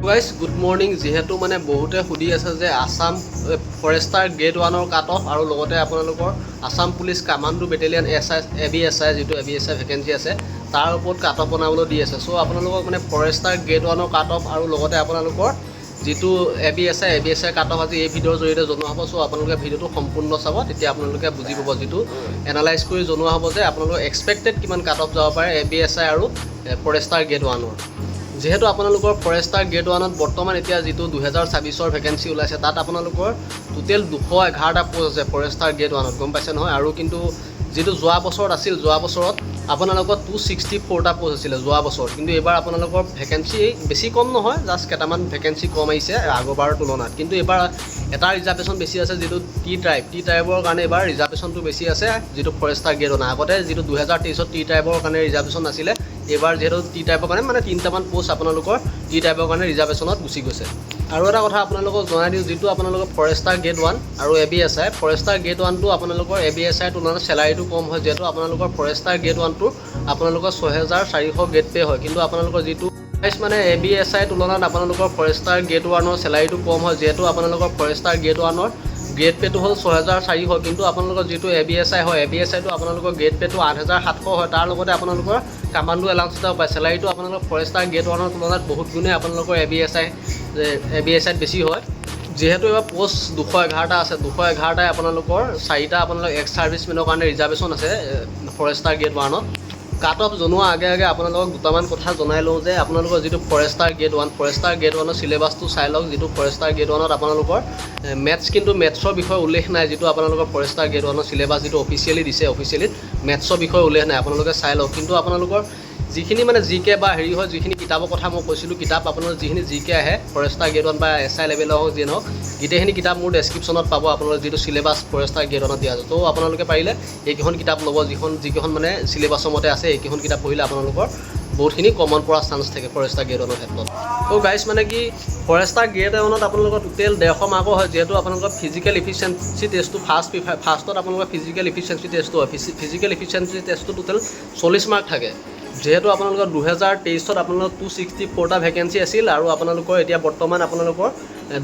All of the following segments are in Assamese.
Guys good morning. যিহেতু মানে বহুতে সুধি আছে যে আছাম ফৰেষ্টাৰ গ্ৰেড 1ৰ কাট অফ আৰু লগতে আপোনালোকৰ Assam police commando battalion ABSI যিটো ABSI ভেকেঞ্চি আছে তাৰ ওপৰত কাট অফ বনাবলৈ দি আছে। চ' আপোনালোকক মানে ফৰেষ্টাৰ গ্ৰেড 1ৰ কাট অফ আৰু লগতে আপোনালোকৰ যিটো ABSI কাট অফ আজি এই ভিডিঅ'ৰ জৰিয়তে জনোৱা হ'ব। চ' আপোনালোকে ভিডিঅ'টো সম্পূৰ্ণ চাব, তেতিয়া আপোনালোকে বুজি পাব। যিটো এনালাইজ কৰি জনোৱা হ'ব যে আপোনালোকৰ এক্সপেক্টেড কিমান কাট অফ যাব পাৰে ABSI আৰু ফৰেষ্টাৰ গ্ৰেড 1ৰ। যেহেতু আপোনালোকৰ ফৰেষ্টাৰ গ্ৰেড 1ত বৰ্তমান এতিয়া যিটো 2026ৰ ভেকেঞ্চি ওলাইছে তাত আপোনালোকৰ টোটেল 211টা পোষ্ট আছে ফৰেষ্টাৰ গ্ৰেড 1ত, গম পাইছে নহয়। আৰু কিন্তু যিটো যোৱা বছৰত আছিল, যোৱা বছৰত আপোনালোকৰ 264টা পোষ্ট আছিলে যোৱা বছৰত, কিন্তু এইবাৰ আপোনালোকৰ ভেকেঞ্চি বেছি কম নহয়, জাষ্ট কেইটামান ভেকেঞ্চি কম আহিছে আগৰবাৰৰ তুলনাত। কিন্তু এইবাৰ এটা ৰিজাৰ্ভেশ্যন বেছি আছে, যিটো টি ট্ৰাইবৰ কাৰণে এইবাৰ ৰিজাৰ্ভেশ্যনটো বেছি আছে যিটো ফৰেষ্টাৰ গ্ৰেড 1। আগতে যিটো 2023ত টি ট্ৰাইবৰ কাৰণে ৰিজাৰ্ভেশ্যন আছিলে, এইবাৰ যিহেতু টি টাইপৰ কাৰণে মানে 3টামান পোষ্ট আপোনালোকৰ টি টাইপৰ কাৰণে ৰিজাৰ্ভেশ্যনত গুচি গৈছে। আৰু এটা কথা আপোনালোকক জনাই দিওঁ, যিটো আপোনালোকৰ ফৰেষ্টাৰ গ্ৰেড 1 আৰু ABSI, ফৰেষ্টাৰ গ্ৰেড 1টো আপোনালোকৰ ABSI তুলনাত চেলাৰীটো কম হয়। যিহেতু আপোনালোকৰ ফৰেষ্টাৰ গ্ৰেড 1টো আপোনালোকৰ 6400 গ্ৰেড পে' হয়, কিন্তু আপোনালোকৰ যিটো মানে ABSI তুলনাত আপোনালোকৰ ফৰেষ্টাৰ গ্ৰেড 1ৰ চেলাৰীটো কম হয়। যিহেতু আপোনালোকৰ ফৰেষ্টাৰ গ্ৰেড 1ৰ গ্ৰেড পে'টো হ'ল 6400, কিন্তু আপোনালোকৰ যিটো ABSI হয়, ABSIটো আপোনালোকৰ গ্ৰেড পে'টো 8700 হয়। তাৰ লগতে আপোনালোকৰ কামাণ্ডো এলাউন্স এটাও পায়। চেলাৰীটো আপোনালোকৰ ফৰেষ্টাৰ গ্ৰেড 1ৰ তুলনাত বহুত গুণে আপোনালোকৰ ABSIত বেছি হয়। যিহেতু এইবাৰ পোষ্ট 211টা আছে, 211টাই আপোনালোকৰ 4টা আপোনালোকৰ এক্স ছাৰ্ভিচমেনৰ কাৰণে ৰিজাৰ্ভেশ্যন আছে ফৰেষ্টাৰ গ্ৰেড 1ত। কাট অফ জনোৱাৰ আগে আপোনালোকক দুটামান কথা জনাই লওঁ যে আপোনালোকৰ যিটো ফৰেষ্টাৰ গ্ৰেড 1ৰ চিলেবাছটো চাই লওক। যিটো ফৰেষ্টাৰ গ্ৰেড 1ত আপোনালোকৰ কিন্তু মেথছৰ বিষয়ে উল্লেখ নাই। যিটো আপোনালোকৰ ফৰেষ্টাৰ গ্ৰেড 1ৰ চিলেবাছ যিটো অফিচিয়েলি দিছে, অফিচিয়েলিত মেথছৰ বিষয়ে উল্লেখ নাই, আপোনালোকে চাই লওক। কিন্তু আপোনালোকৰ যিখিনি মানে জিকে বা হেৰি হয়, যিখিনি কিতাপৰ কথা মই কৈছিলোঁ, কিতাপ আপোনালোকৰ যিখিনি জিকে আহে ফৰেষ্টাৰ গ্ৰেড 1 বা SI লেভেলৰ হওক যিয়ে নহওক, গোটেইখিনি কিতাপ মোৰ ডেছক্ৰিপশ্যনত পাব। আপোনালোকৰ যিটো চিলেবাছ ফৰেষ্টাৰ গ্ৰেড 1ত দিয়া আছে, তো আপোনালোকে পাৰিলে এইকেইখন কিতাপ ল'ব, যিকেইখন মানে চিলেবাছৰ মতে আছে। এইকেইখন কিতাপ পঢ়িলে আপোনালোকৰ বহুতখিনি কমন পৰা চান্স থাকে ফৰেষ্টাৰ গ্ৰেড 1ৰ ক্ষেত্ৰত। তো গাইজ মানে কি ফৰেষ্টাৰ গ্ৰেড 1ত আপোনালোকৰ টোটেল 150 মাৰ্কৰ হয়। যিহেতু আপোনালোকৰ ফিজিকেল ইফিচিয়েঞ্চি টেষ্টটো ফাৰ্ষ্টত আপোনালোকৰ ফিজিকেল ইফিচিয়েঞ্চি টেষ্টটো হয়। ফিজিকেল ইফিচিয়েঞ্চি টেষ্টটো টোটেল 40 মাৰ্ক থাকে। যিহেতু আপোনালোকৰ 2023ত আপোনালোকৰ 264টা ভেকেঞ্চি আছিল আৰু আপোনালোকৰ এতিয়া বৰ্তমান আপোনালোকৰ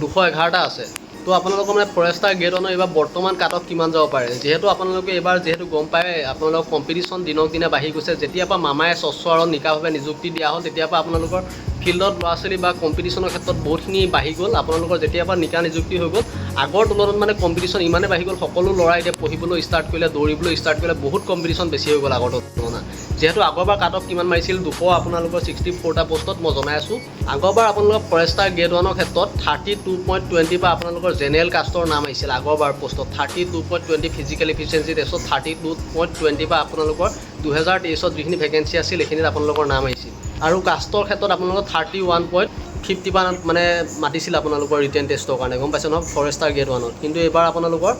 211টা আছে। তো আপোনালোকৰ মানে ফৰেষ্টাৰ গ্ৰেড 1ৰ এইবাৰ বৰ্তমান কাট অফ কিমান যাব পাৰে। যিহেতু আপোনালোকে এইবাৰ গম পায় আপোনালোকৰ কম্পিটিশ্যন দিনক দিনে বাঢ়ি গৈছে। যেতিয়াৰ পৰা মামাই স্বচ্ছ আৰু নিকাভাৱে নিযুক্তি দিয়া হ'ল, তেতিয়াৰ পৰা আপোনালোকৰ ফিল্ডত ল'ৰা ছোৱালী বা কম্পিটিশ্যনৰ ক্ষেত্ৰত বহুতখিনি বাঢ়ি গ'ল। আপোনালোকৰ যেতিয়াৰ পৰা নিকা নিযুক্তি হৈ গ'ল, আগৰ তুলনাত মানে কম্পিটিশ্যন ইমানেই বাঢ়ি গ'ল, সকলো ল'ৰা এতিয়া পঢ়িবলৈ ষ্টাৰ্ট কৰিলে, দৌৰিবলৈ ষ্টাৰ্ট কৰিলে, বহুত কম্পিটিশ্যন বেছি হৈ গ'ল আগৰ তুলনাত। যিহেতু আগৰবাৰ কাট অফ কিমান মাৰিছিল 264টা পোষ্টত, মই জনাই আছোঁ। আগৰবাৰ আপোনালোকৰ ফৰেষ্টাৰ গ্ৰেড 1ৰ ক্ষেত্ৰত 32.20 পৰা আপোনালোকৰ জেনেৰেল কাষ্টৰ নাম আহিছিল। আগৰবাৰ পোষ্টত 32.20, ফিজিকেল ইফিচিয়েঞ্চি টেষ্টত 32.20 পৰা আপোনালোকৰ 2023ত যিখিনি ভেকেঞ্চি আছিল এইখিনিত আপোনালোকৰ নাম আহিছিল। আৰু কাষ্টৰ ক্ষেত্ৰত আপোনালোকৰ 31.50 পৰা মানে মাতিছিল আপোনালোকৰ ৰিটেন টেষ্টৰ কাৰণে, গম পাইছে নহয়, ফৰেষ্টাৰ গ্ৰেড 1ত। কিন্তু এইবাৰ আপোনালোকৰ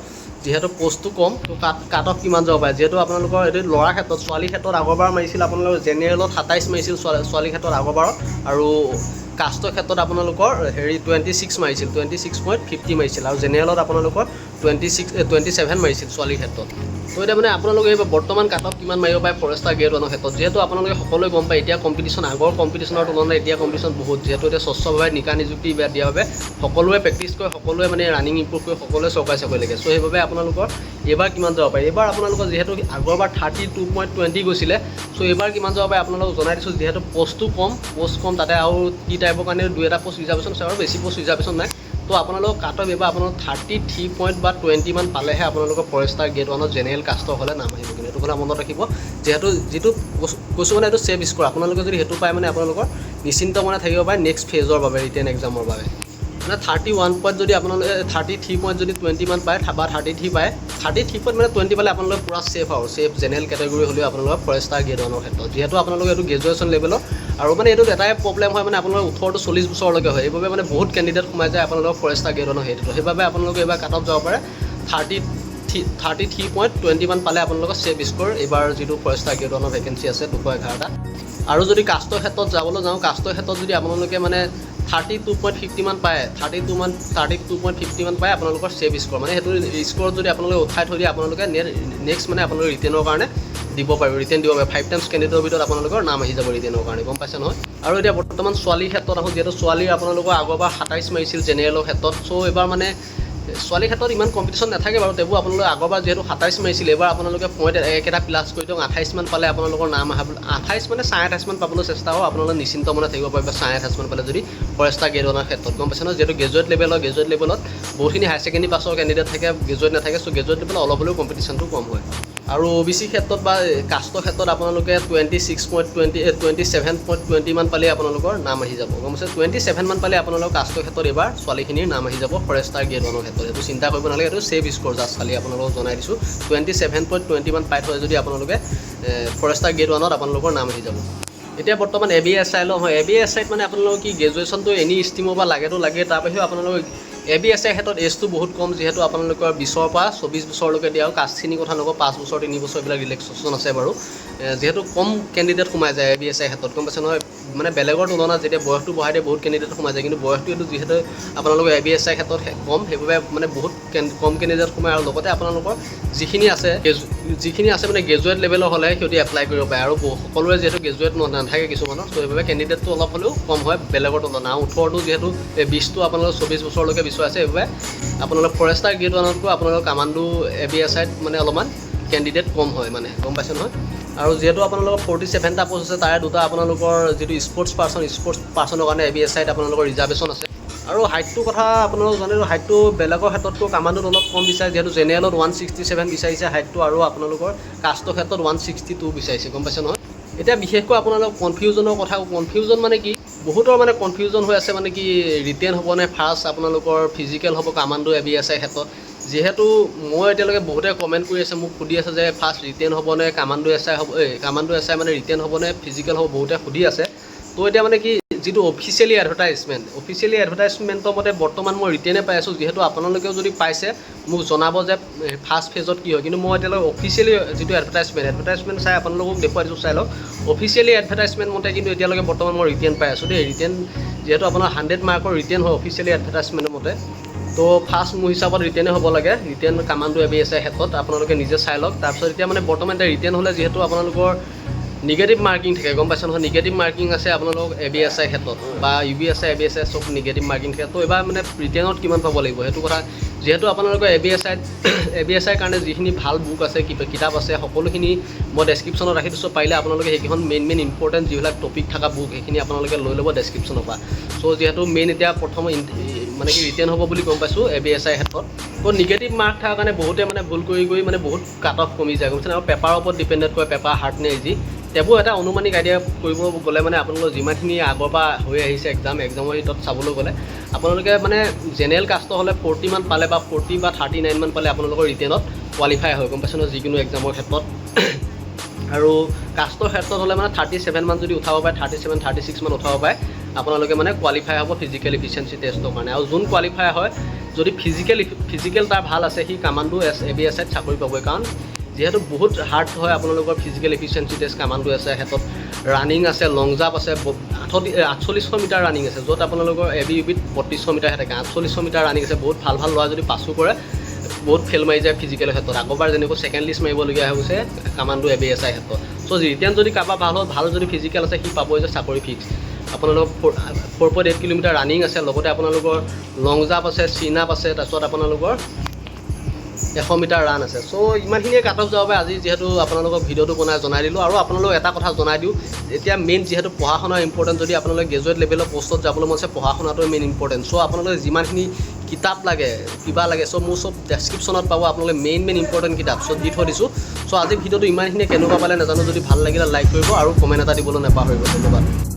যিহেতু পোষ্টটো কম, তো কাট অফ কিমান যাব পাৰে। যিহেতু আপোনালোকৰ এইটো ল'ৰাৰ ক্ষেত্ৰত, ছোৱালীৰ ক্ষেত্ৰত আগৰবাৰ মাৰিছিল আপোনালোকৰ জেনেৰেলত 27 মাৰিছিল ছোৱালীৰ ক্ষেত্ৰত আগৰবাৰত, আৰু কাষ্টৰ ক্ষেত্ৰত আপোনালোকৰ 26 মাৰিছিল, 26.50 মাৰিছিল, আৰু জেনেৰেলত আপোনালোকৰ 27 মাৰিছিল ছোৱালীৰ ক্ষেত্ৰত। তো এতিয়া মানে আপোনালোকে এইবাৰ বৰ্তমান কাট অফ কিমান মাৰিব পাৰে ফৰেষ্টাৰ গ্ৰেড 1ৰ ক্ষেত্ৰত। যিহেতু আপোনালোকে সকলোৱে গম পায় এতিয়া কম্পিটিশ্যন, আগৰ কম্পিটিশ্যনৰ তুলনাত এতিয়া কম্পিটিশ্যন বহুত। যিহেতু এতিয়া স্বচ্ছভাৱে নিকা নিযুক্তি দিয়াৰ বাবে সকলোৱে প্ৰেক্টিছ কৰে, সকলোৱে মানে ৰানিং ইম্প্ৰুভ কৰি সকলোৱে চৰকাৰী চাকৰি লাগে। চ' সেইবাবে আপোনালোকৰ এইবাৰ কিমান যাব পাৰে। এইবাৰ আপোনালোকৰ যিহেতু আগৰবাৰ 32.20 গৈছিলে, চ' এইবাৰ কিমান যাব পাৰে আপোনালোকক জনাই দিছোঁ। যিহেতু পোষ্ট কম, তাতে আৰু টি টাইপৰ কাৰণে 2-এটা পোষ্ট ৰিজাৰ্ভেশ্যন আছে, আৰু বেছি পোষ্ট ৰিজাৰ্ভেশ্যন নাই। তো আপোনালোকৰ কাট অফ এইবাৰ আপোনালোকৰ 33.20 মান পালেহে আপোনালোকৰ ফৰেষ্টাৰ গ্ৰেড 1ত জেনেৰেল কাষ্টৰ হ'লে নাম আহিব। কিন্তু এইটো কথা মনত ৰাখিব। যিটো কৈছোঁ মানে এইটো ছেভ স্ক'ৰ, আপোনালোকে যদি সেইটো পায় মানে আপোনালোকৰ নিশ্চিন্ত মনে থাকিব পাৰে নেক্সট ফেজৰ বাবে, ৰিটেন এক্সামৰ বাবে। মানে 31 পইণ্ট যদি আপোনালোকে 33 পইণ্ট যদি 20 মান পায় বা 33 পায়, 33 পইণ্ট মানে 20 পালে আপোনালোকে পূৰা ছেফ আৰু ছেফ জেনেৰেল কেটেগৰী হ'লেও আপোনালোকৰ ফৰেষ্টাৰ গ্ৰেড 1ৰ ক্ষেত্ৰত। যিহেতু আপোনালোকে এইটো গ্ৰেজুৱেশ্যন লেভেলৰ, আৰু মানে এইটোত এটাই প্ৰব্লেম হয়, মানে আপোনালোকৰ 18 to 40 বছৰলৈকে হয়। এইবাবে মানে বহুত কেণ্ডিডেট সোমাই যায় আপোনালোকৰ ফৰেষ্টাৰ গ্ৰেড 1ৰ হেৰিটো। সেইবাবে আপোনালোকে এইবাৰ কাট অফ যাব পাৰে 33.20 মান পালে আপোনালোকৰ ছেভ স্ক'ৰ এইবাৰ যিটো ফৰেষ্টাৰ গ্ৰেড 1ৰ ভেকেঞ্চি আছে 211টা। আৰু যদি কাষ্টৰ ক্ষেত্ৰত যাবলৈ যাওঁ, কাষ্টৰ ক্ষেত্ৰত যদি আপোনালোকে মানে 32.50 মান পায়, 32.50 মান পায় আপোনালোকৰ ছেভ স্ক'ৰ। মানে সেইটো স্ক'ৰত যদি আপোনালোকে উঠাই থৈ দিয়ে আপোনালোকে নেক্সট মানে আপোনালোকে ৰিটেনৰ কাৰণে দিব পাৰিব, ৰিটেন দিব পাৰিব। 5 টাইমছ কেণ্ডিডেটৰ ভিতৰত আপোনালোকৰ নাম আহি যাব ৰিটেনৰ কাৰণে, গম পাইছে নহয়। আৰু এতিয়া বৰ্তমান ছোৱালীৰ ক্ষেত্ৰত আহোঁ, যিহেতু ছোৱালীৰ আপোনালোকৰ আগৰবাৰ 27 মাৰিছিল জেনেৰেলৰ ক্ষেত্ৰত। চ' এইবাৰ মানে ছোৱালীৰ ক্ষেত্ৰত ইমান কম্পিটিশ্যন নাথাকে বাৰু, তেও আপোনালোকে আগৰবাৰ যিহেতু 27 মাৰিছিল, এইবাৰ আপোনালোকে পইণ্ট একেটা প্লাছ কৰি দিয়ক, 28 মান পালে আপোনালোকৰ নাম আহা, 28 মানে 28.5 মান পাবলৈ চেষ্টা হ'ব। আপোনালোকে নিশ্চিন্ত মনে থাকিব পাৰিব 28.5 মান পালে যদি ফৰেষ্টাৰ গ্ৰেড 1ৰ ক্ষেত্ৰত, গম পাইছে নহয়। যিহেতু গ্ৰেজুৱেট লেভেলত বহুতখিনি হায়াৰ ছেকেণ্ডেৰী পাছৰ কেণ্ডিডেট থাকে, গ্ৰেজুৱেট নাথাকে। চ' গ্ৰেজুৱেট লেভেলত অলপ হ'লেও কম্পিটিশ্যনটো কম হয়। আৰু OBC ক্ষেত্ৰত বা কাষ্টৰ ক্ষেত্ৰত আপোনালোকে 27.20 মান পালে আপোনালোকৰ নাম আহি যাব, গম পাইছে। 27 মান পালে আপোনালোকৰ কাষ্টৰ ক্ষেত্ৰত এইবাৰ ছোৱালীখিনিৰ নাম আহি যাব ফৰেষ্টাৰ গ্ৰেড 1ৰ ক্ষেত্ৰত। সেইটো চিন্তা কৰিব নালাগে, এইটো ছেভ স্ক'ৰ জাষ্ট খালি আপোনালোকক জনাই দিছোঁ। 27.20 মান পাই থয় যদি আপোনালোকে ফৰেষ্টাৰ গ্ৰেড 1ত আপোনালোকৰ নাম আহি যাব। এতিয়া বৰ্তমান ABSI লওঁ হয়, ABSIত মানে আপোনালোকৰ কি গ্ৰেজুৱেশ্যনটো এনি ষ্ট্ৰীমৰ পৰা লাগেতো লাগে, তাৰ বাহিৰেও আপোনালোকৰ ABSI ক্ষেত্ৰত এজটো বহুত কম, যিহেতু আপোনালোকৰ 20ৰ পৰা 24 বছৰলৈকে দিয়া। আৰু কাষ্টখিনিৰ কথা নকওঁ, 5 বছৰ 3 বছৰ এইবিলাক ৰিলেক্সেশ্যন আছে বাৰু। যিহেতু কম কেণ্ডিডেট সোমাই যায় ABSI ক্ষেত্ৰত, গম পাইছে নহয়। মানে বেলেগৰ তুলনাত যেতিয়া বয়সটো বঢ়াই দিয়ে বহুত কেণ্ডিডেট সোমাই যায়, কিন্তু বয়সটো এইটো যিহেতু আপোনালোকৰ ABSI ক্ষেত্ৰত কম, সেইবাবে মানে বহুত কম কেণ্ডিডেট সোমায়। আৰু লগতে আপোনালোকৰ যিখিনি আছে মানে গ্ৰেজুৱেট লেভেলৰ হ'লে সিহঁতি এপ্লাই কৰিব পাৰে। আৰু সকলোৰে যিহেতু গ্ৰেজুৱেট নাথাকে কিছুমানৰ, ত' সেইবাবে কেণ্ডিডেটটো অলপ হ'লেও কম হয় বেলেগৰ তুলনাত। আৰু 18টো যিহেতু 20টো আপোনালোকৰ 24 বছৰলৈকে বিচৰা আছে, সেইবাবে আপোনালোকৰ ফৰেষ্টাৰ গ্ৰেড 1তকৈ আপোনালোকৰ কামাণ্ডো ABSIত মানে অলপমান কেণ্ডিডেট কম হয় মানে, গম পাইছে নহয়। আৰু যিহেতু আপোনালোকৰ 47টা পষ্ট আছে, তাৰে দুটা আপোনালোকৰ যিটো স্পৰ্টছ পাৰ্চনৰ কাৰণে ABSIত আপোনালোকৰ ৰিজাৰ্ভেশ্যন আছে। আৰু হাইটটোৰ কথা আপোনালোক জানিলোঁ, হাইটটো বেলেগৰ ক্ষেত্ৰতকৈ কামাণ্ডোত অলপ কম বিচাৰে, যিহেতু জেনেৰেলত 167 বিচাৰিছে হাইটটো, আৰু আপোনালোকৰ কাষ্টৰ ক্ষেত্ৰত 162 বিচাৰিছে, গম পাইছে নহয়। এতিয়া বিশেষকৈ আপোনালোক কনফিউজনৰ কথা, কনফিউজন মানে কি, বহুতৰ মানে কনফিউজন হৈ আছে মানে কি ৰিটেন হ'বনে ফাৰ্ষ্ট আপোনালোকৰ ফিজিকেল হ'ব কামাণ্ডো ABSI ক্ষেত্ৰত। যিহেতু মই এতিয়ালৈকে বহুতে কমেণ্ট কৰি আছে, মোক সুধি আছে যে ফাৰ্ষ্ট ৰিটেন হ'বনে কামাণ্ডো SI হ'ব, কামাণ্ডো SI মানে ৰিটেন হ'বনে ফিজিকেল হ'ব, বহুতে সুধি আছে। তো এতিয়া মানে কি যিটো অফিচিয়েলি এডভাৰটাইজমেণ্টৰ মতে বৰ্তমান মই ৰিটেনে পাই আছোঁ। যিহেতু আপোনালোকেও যদি পাইছে মোক জনাব যে ফাৰ্ষ্ট ফেজত কি হয়, কিন্তু মই এতিয়ালৈকে অফিচিয়েলি যিটো এডভাৰটাইজমেণ্ট চাই আপোনালোকক দেখুৱাই দিছোঁ, চাই লওক। অফিচিয়েলি এডভাৰটাইজমেণ্ট মতে কিন্তু এতিয়ালৈকে বৰ্তমান মই ৰিটেন পাই আছোঁ দেই। ৰিটেন যিহেতু আপোনাৰ 100 মাৰ্কৰ ৰিটেন হয় অফিচিয়েলি এডভাৰটাইজমেণ্টৰ মতে, তো ফাৰ্ষ্ট মোৰ হিচাপত ৰিটেনে হ'ব লাগে, ৰিটেন কামাণ্ডো ABSI ক্ষেত্ৰত আপোনালোকে নিজে চাই লওক। তাৰপিছত এতিয়া মানে বৰ্তমান এতিয়া ৰিটেন হ'লে যিহেতু আপোনালোকৰ নিগেটিভ মাৰ্কিং থাকে, গম পাইছে নহয়। নিগেটিভ মাৰ্কিং আছে আপোনালোক ABSI ক্ষেত্ৰত বা UBSI ABSI চব নিগেটিভ মাৰ্কিং থাকে। তো এইবাৰ মানে ৰিটেনত কিমান পাব লাগিব সেইটো কথা, যিহেতু আপোনালোকৰ ABSIৰ কাৰণে যিখিনি ভাল বুক আছে, কিতাপ আছে, সকলোখিনি মই ডেছক্ৰিপশ্যনত ৰাখি দিছোঁ। পাৰিলে আপোনালোকে সেইকেইখন মেইন ইম্পৰ্টেণ্ট যিবিলাক টপিক থকা বুক সেইখিনি আপোনালোকে লৈ ল'ব ডেছক্ৰিপশ্যনৰ পৰা। চ' যিহেতু মেইন এতিয়া প্ৰথম মানে কি ৰিটেন হ'ব বুলি গম পাইছোঁ ABSIৰ ক্ষেত্ৰত। তো নিগেটিভ মাৰ্ক থকাৰ কাৰণে বহুতে মানে ভুল কৰি মানে বহুত কাট অফ কমি যায়, গম পাইছে। আৰু পেপাৰৰ ওপৰত ডিপেণ্ডেণ্ট কৰে, পেপাৰ হাৰ্ড নে ইজি। তেবোৰ এটা অনুমানিক আইডিয়া কৰিব গ'লে মানে আপোনালোকৰ যিমানখিনি আগৰ পৰা হৈ আহিছে এক্সামৰ ভিতৰত চাবলৈ গ'লে আপোনালোকে মানে জেনেৰেল কাষ্টৰ হ'লে 40 মান পালে বা 40 বা 39 মান পালে আপোনালোকৰ ৰিটেনত কোৱালিফাই হয়, গম পাইছে নহয়, যিকোনো এক্সামৰ ক্ষেত্ৰত। আৰু কাষ্টৰ ক্ষেত্ৰত হ'লে মানে 37 মান যদি উঠাব পাৰে, 36 মান উঠাব পাৰে, আপোনালোকে মানে কোৱালিফাই হ'ব ফিজিকেল এফিচিয়েঞ্চি টেষ্টৰ কাৰণে। আৰু যোন কোৱালিফাই হয়, যদি ফিজিকেল তাৰ ভাল আছে, সি কামাণ্ডো ABSIত চাকৰি পাবই। কাৰণ যিহেতু বহুত হাৰ্ড হয় আপোনালোকৰ physical efficiency test commando ABSI ক্ষেত্ৰত। ৰানিং আছে, লং জাম্প আছে, 4800 মিটাৰ ৰানিং আছে, য'ত আপোনালোকৰ ABUBত 3200 মিটাৰহে থাকে। 4800 মিটাৰ ৰানিং আছে, বহুত ভাল ল'ৰা যদি পাছো কৰে বহুত ফেল মাৰি যায় ফিজিকেলৰ ক্ষেত্ৰত। আগৰবাৰ যেনেকৈ ছেকেণ্ড লিষ্ট মাৰিবলগীয়া হৈ গৈছে কামাণ্ডো ABSI ক্ষেত্ৰত। চ' ৰিটেন যদি কাৰোবাৰ ভাল যদি ফিজিকেল আছে, সি পাবই যে চাকৰি ফিক্স। আপোনালোকৰ 4.8 কিলোমিটাৰ ৰানিং আছে, লগতে আপোনালোকৰ লং জাম্প আছে, চিন আপ আছে, তাৰপিছত আপোনালোকৰ 100 মিটাৰ ৰান আছে। চ' ইমানখিনিয়ে কাট অফ যাব পাৰে। আজি যিহেতু আপোনালোকক ভিডিঅ'টো বনাই জনাই দিলোঁ। আৰু আপোনালোকক এটা কথা জনাই দিওঁ, এতিয়া মেইন যিহেতু পঢ়া শুনা ইম্পৰ্টেণ্ট, যদি আপোনালোকে গ্ৰেজুৱেট লেভেলৰ পষ্টত যাবলৈ মন আছে, পঢ়া শুনাটোৱে মেইন ইম্পৰ্টেণ্ট। চ' আপোনালোকে যিমানখিনি কিতাপ লাগে, কিবা লাগে, চ' মোৰ চব ডেছক্ৰিপশ্যনত পাব, আপোনালোকে মেইন ইম্পৰ্টেণ্ট কিতাপ চব দি থৈ দিছোঁ। চ' আজি ভিডিঅ'টো ইমানখিনিয়ে কেনেকুৱা পালে নাজানো, যদি ভাল লাগিলে লাইক কৰিব আৰু কমেণ্ট এটা দিবলৈ নাপাহৰিব। ধন্যবাদ।